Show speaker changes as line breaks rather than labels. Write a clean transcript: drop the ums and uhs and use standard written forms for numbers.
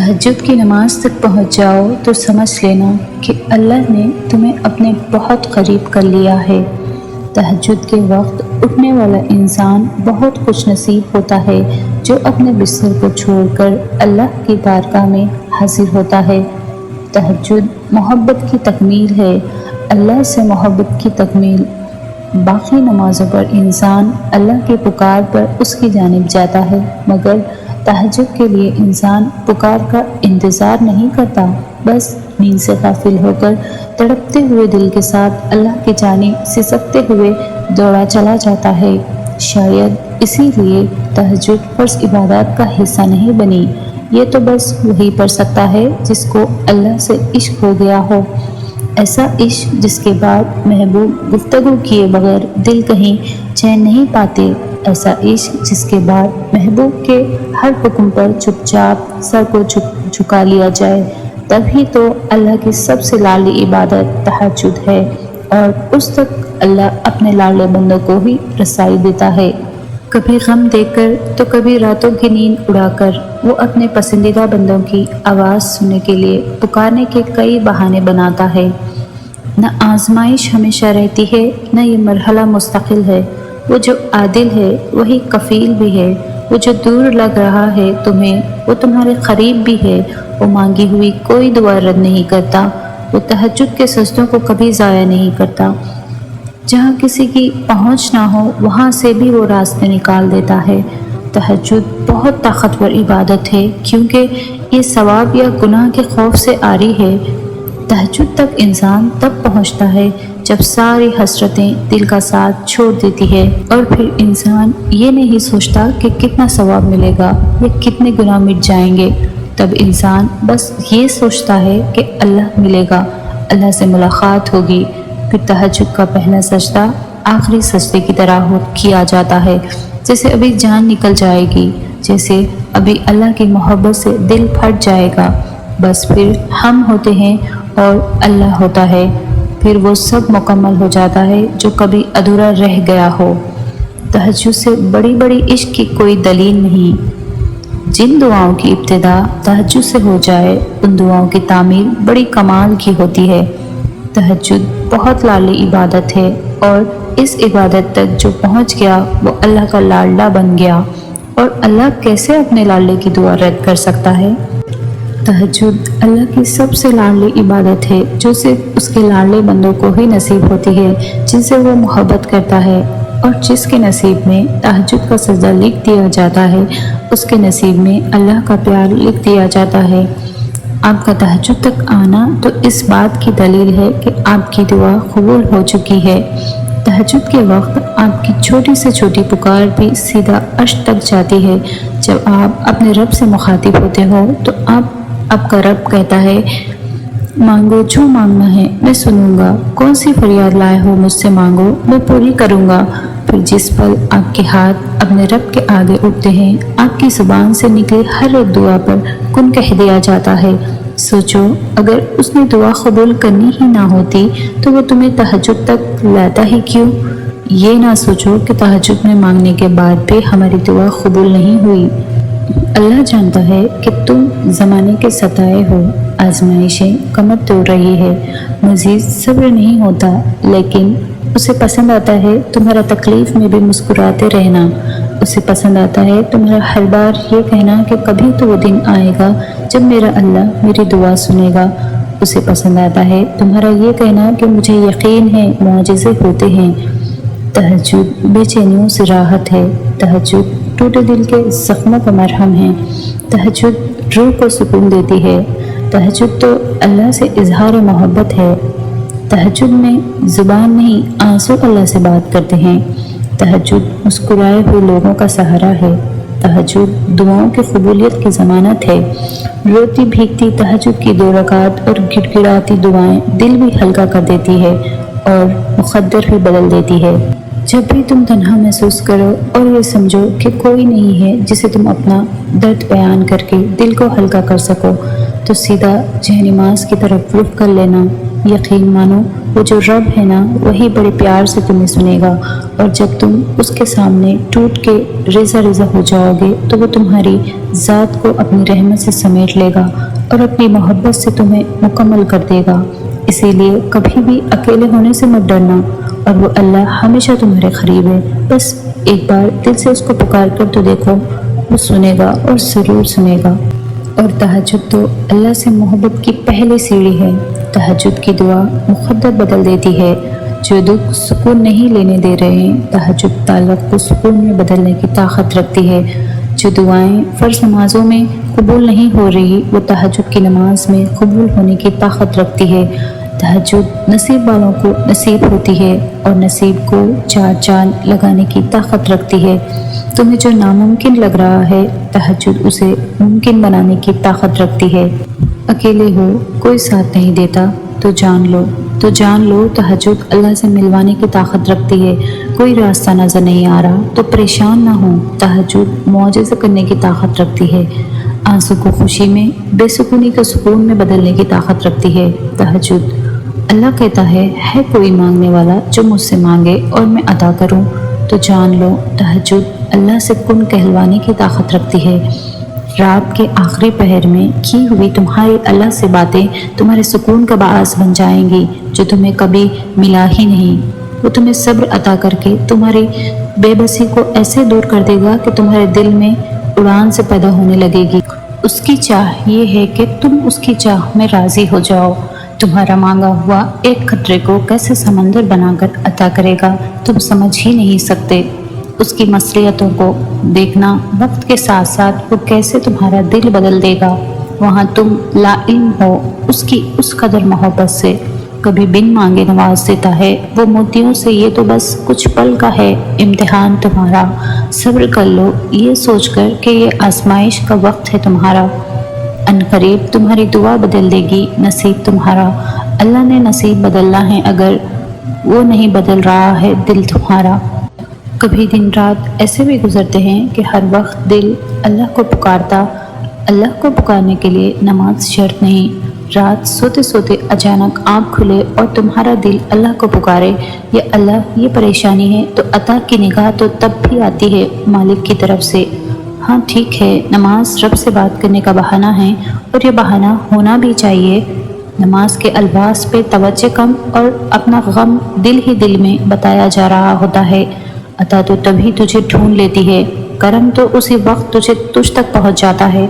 تہجد کی نماز تک پہنچ جاؤ تو سمجھ لینا کہ اللہ نے تمہیں اپنے بہت قریب کر لیا ہے۔ تہجد کے وقت اٹھنے والا انسان بہت خوش نصیب ہوتا ہے جو اپنے بستر کو چھوڑ کر اللہ کی بارگاہ میں حاضر ہوتا ہے۔ تہجد محبت کی تکمیل ہے، اللہ سے محبت کی تکمیل۔ باقی نمازوں پر انسان اللہ کی پکار پر اس کی جانب جاتا ہے، مگر تہجد کے لیے انسان پکار کا انتظار نہیں کرتا، بس نیند سے غافل ہو کر تڑپتے ہوئے دل کے ساتھ اللہ کی جانب سسکتے ہوئے دوڑا چلا جاتا ہے۔ شاید اسی لیے تہجد فرض عبادات کا حصہ نہیں بنی۔ یہ تو بس وہی پڑھ سکتا ہے جس کو اللہ سے عشق ہو گیا ہو، ایسا عشق جس کے بعد محبوب گفتگو کیے بغیر دل کہیں چین نہیں پاتے، ایسا عشق جس کے بعد محبوب کے ہر حکم پر چپ چاپ سر کو جھکا لیا جائے۔ تبھی تو اللہ کی سب سے لاڈلی عبادت تہجد ہے، اور اس تک اللہ اپنے لاڈلے بندوں کو ہی رسائی دیتا ہے۔ کبھی غم دے کر تو کبھی راتوں کی نیند اڑا کر وہ اپنے پسندیدہ بندوں کی آواز سننے کے لیے پکارنے کے کئی بہانے بناتا ہے۔ نہ آزمائش ہمیشہ رہتی ہے، نہ یہ مرحلہ مستقل ہے۔ وہ جو عادل ہے وہی کفیل بھی ہے، وہ جو دور لگ رہا ہے تمہیں وہ تمہارے قریب بھی ہے۔ وہ مانگی ہوئی کوئی دعا رد نہیں کرتا، وہ تہجد کے سجدوں کو کبھی ضائع نہیں کرتا۔ جہاں کسی کی پہنچ نہ ہو وہاں سے بھی وہ راستے نکال دیتا ہے۔ تہجد بہت طاقتور عبادت ہے کیونکہ یہ ثواب یا گناہ کے خوف سے عاری ہے۔ تہجد تک انسان تب پہنچتا ہے جب ساری حسرتیں دل کا ساتھ چھوڑ دیتی ہے، اور پھر انسان یہ نہیں سوچتا کہ کتنا ثواب ملے گا یا کتنے گناہ مٹ جائیں گے۔ تب انسان بس یہ سوچتا ہے کہ اللہ ملے گا، اللہ سے ملاقات ہوگی۔ پھر تہجد کا پہلا سجدہ آخری سجدے کی طرح کیا جاتا ہے، جیسے ابھی جان نکل جائے گی، جیسے ابھی اللہ کی محبت سے دل پھٹ جائے گا۔ بس پھر ہم ہوتے ہیں اور اللہ ہوتا ہے، پھر وہ سب مکمل ہو جاتا ہے جو کبھی ادھورا رہ گیا ہو۔ تہجد سے بڑی بڑی عشق کی کوئی دلیل نہیں۔ جن دعاؤں کی ابتدا تہجد سے ہو جائے ان دعاؤں کی تعمیر بڑی کمال کی ہوتی ہے۔ تہجد بہت لاڈلی عبادت ہے، اور اس عبادت تک جو پہنچ گیا وہ اللہ کا لاڈلا بن گیا، اور اللہ کیسے اپنے لاڈلے کی دعا رد کر سکتا ہے؟ تہجد اللہ کی سب سے لاڈلی عبادت ہے جو صرف اس کے لاڈلے بندوں کو ہی نصیب ہوتی ہے، جن سے وہ محبت کرتا ہے، اور جس کے نصیب میں تہجد کا سجدہ لکھ دیا جاتا ہے اس کے نصیب میں اللہ کا پیار لکھ دیا جاتا ہے۔ آپ کا تہجد تک آنا تو اس بات کی دلیل ہے کہ آپ کی دعا قبول ہو چکی ہے۔ تہجد کے وقت آپ کی چھوٹی سے چھوٹی پکار بھی سیدھا عرش تک جاتی ہے۔ جب آپ اپنے رب سے مخاطب ہوتے ہو تو آپ کا رب کہتا ہے، مانگو جو مانگنا ہے میں سنوں گا، کون سی فریاد لائے ہو مجھ سے مانگو میں پوری کروں گا۔ پھر جس پل آپ کے ہاتھ اپنے رب کے آگے اٹھتے ہیں، آپ کی زبان سے نکلی ہر ایک دعا پر کن کہہ دیا جاتا ہے۔ سوچو اگر اس نے دعا قبول کرنی ہی نہ ہوتی تو وہ تمہیں تہجد تک لاتا ہی کیوں؟ یہ نہ سوچو کہ تہجد میں مانگنے کے بعد بھی ہماری دعا قبول نہیں ہوئی۔ اللہ جانتا ہے کہ تم زمانے کے ستائے ہو، آزمائشیں کمر توڑ رہی ہے، مزید صبر نہیں ہوتا، لیکن اسے پسند آتا ہے تمہارا تکلیف میں بھی مسکراتے رہنا۔ اسے پسند آتا ہے تمہارا ہر بار یہ کہنا کہ کبھی تو وہ دن آئے گا جب میرا اللہ میری دعا سنے گا۔ اسے پسند آتا ہے تمہارا یہ کہنا کہ مجھے یقین ہے معجزے ہوتے ہیں۔ تہجد بے چینیوں سے راحت ہے، تہجد ٹوٹے دل کے زخموں کا مرہم ہے، تہجد روح کو سکون دیتی ہے، تہجد تو اللہ سے اظہار محبت ہے۔ تہجد میں زبان نہیں آنسو اللہ سے بات کرتے ہیں، تہجد مسکرائے ہوئے لوگوں کا سہارا ہے، تہجد دعاؤں کی قبولیت کی ضمانت ہے۔ روتی بھیگتی تہجد کی 2 رکعات اور گڑ گڑاتی دعائیں دل بھی ہلکا کر دیتی ہے اور مقدر بھی بدل دیتی ہے۔ جب بھی تم تنہا محسوس کرو اور یہ سمجھو کہ کوئی نہیں ہے جسے تم اپنا درد بیان کر کے دل کو ہلکا کر سکو، تو سیدھا جہ نماز کی طرف رخ کر لینا۔ یقین مانو وہ جو رب ہے نا وہی بڑے پیار سے تمہیں سنے گا، اور جب تم اس کے سامنے ٹوٹ کے ریزہ ریزہ ہو جاؤ گے تو وہ تمہاری ذات کو اپنی رحمت سے سمیٹ لے گا اور اپنی محبت سے تمہیں مکمل کر دے گا۔ اسی لیے کبھی بھی اکیلے ہونے سے مت ڈرنا، اور وہ اللہ ہمیشہ تمہارے قریب ہے۔ بس ایک بار دل سے اس کو پکار کر تو دیکھو، وہ سنے گا اور ضرور سنے گا۔ اور تہجد تو اللہ سے محبت کی پہلی سیڑھی ہے۔ تہجد کی دعا مقدر بدل دیتی ہے۔ جو دکھ سکون نہیں لینے دے رہے ہیں، تہجد تعلق کو سکون میں بدلنے کی طاقت رکھتی ہے۔ جو دعائیں فرض نمازوں میں قبول نہیں ہو رہی، وہ تہجد کی نماز میں قبول ہونے کی طاقت رکھتی ہے۔ تہجد نصیب والوں کو نصیب ہوتی ہے اور نصیب کو چار چاند لگانے کی طاقت رکھتی ہے۔ تمہیں جو ناممکن لگ رہا ہے، تہجد اسے ممکن بنانے کی طاقت رکھتی ہے۔ اکیلے ہو، کوئی ساتھ نہیں دیتا، تو جان لو تہجد اللہ سے ملوانے کی طاقت رکھتی ہے۔ کوئی راستہ نظر نہیں آ رہا تو پریشان نہ ہو، تہجد معجزہ کرنے کی طاقت رکھتی ہے۔ آنسو کو خوشی میں، بے سکونی کو سکون میں بدلنے کی طاقت رکھتی ہے۔ تہجد اللہ کہتا ہے کوئی مانگنے والا جو مجھ سے مانگے اور میں عطا کروں، تو جان لو تہجد اللہ سے کن کہلوانے کی طاقت رکھتی ہے۔ رات کے آخری پہر میں کی ہوئی تمہاری اللہ سے باتیں تمہارے سکون کا باعث بن جائیں گی، جو تمہیں کبھی ملا ہی نہیں۔ وہ تمہیں صبر عطا کر کے تمہاری بے بسی کو ایسے دور کر دے گا کہ تمہارے دل میں اڑان سے پیدا ہونے لگے گی۔ اس کی چاہ یہ ہے کہ تم اس کی چاہ میں راضی ہو جاؤ۔ تمہارا مانگا ہوا ایک قطرے کو کیسے سمندر بنا کر عطا کرے گا، تم سمجھ ہی نہیں سکتے۔ اس کی مصلحتوں کو دیکھنا، وقت کے ساتھ ساتھ وہ کیسے تمہارا دل بدل دے گا۔ وہاں تم لا علم ہو اس کی اس قدر محبت سے، کبھی بن مانگے نواز دیتا ہے وہ موتیوں سے۔ یہ تو بس کچھ پل کا ہے امتحان تمہارا، صبر کر لو یہ سوچ کر کہ یہ آزمائش کا وقت ہے تمہارا۔ عنقریب تمہاری دعا بدل دے گی نصیب تمہارا۔ اللہ نے نصیب بدلنا ہے اگر وہ نہیں بدل رہا ہے دل تمہارا۔ کبھی دن رات ایسے بھی گزرتے ہیں کہ ہر وقت دل اللہ کو پکارتا۔ اللہ کو پکارنے کے لیے نماز شرط نہیں۔ رات سوتے سوتے اچانک آنکھ کھلے اور تمہارا دل اللہ کو پکارے، یا اللہ یہ پریشانی ہے، تو عطا کی نگاہ تو تب بھی آتی ہے مالک کی طرف سے۔ ہاں ٹھیک ہے، نماز رب سے بات کرنے کا بہانہ ہے، اور یہ بہانہ ہونا بھی چاہیے۔ نماز کے الفاظ پہ توجہ کم اور اپنا غم دل ہی دل میں بتایا جا رہا ہوتا ہے۔ عطا تو تبھی تجھے ڈھونڈ لیتی ہے، کرم تو اسی وقت تجھ تک پہنچ جاتا ہے۔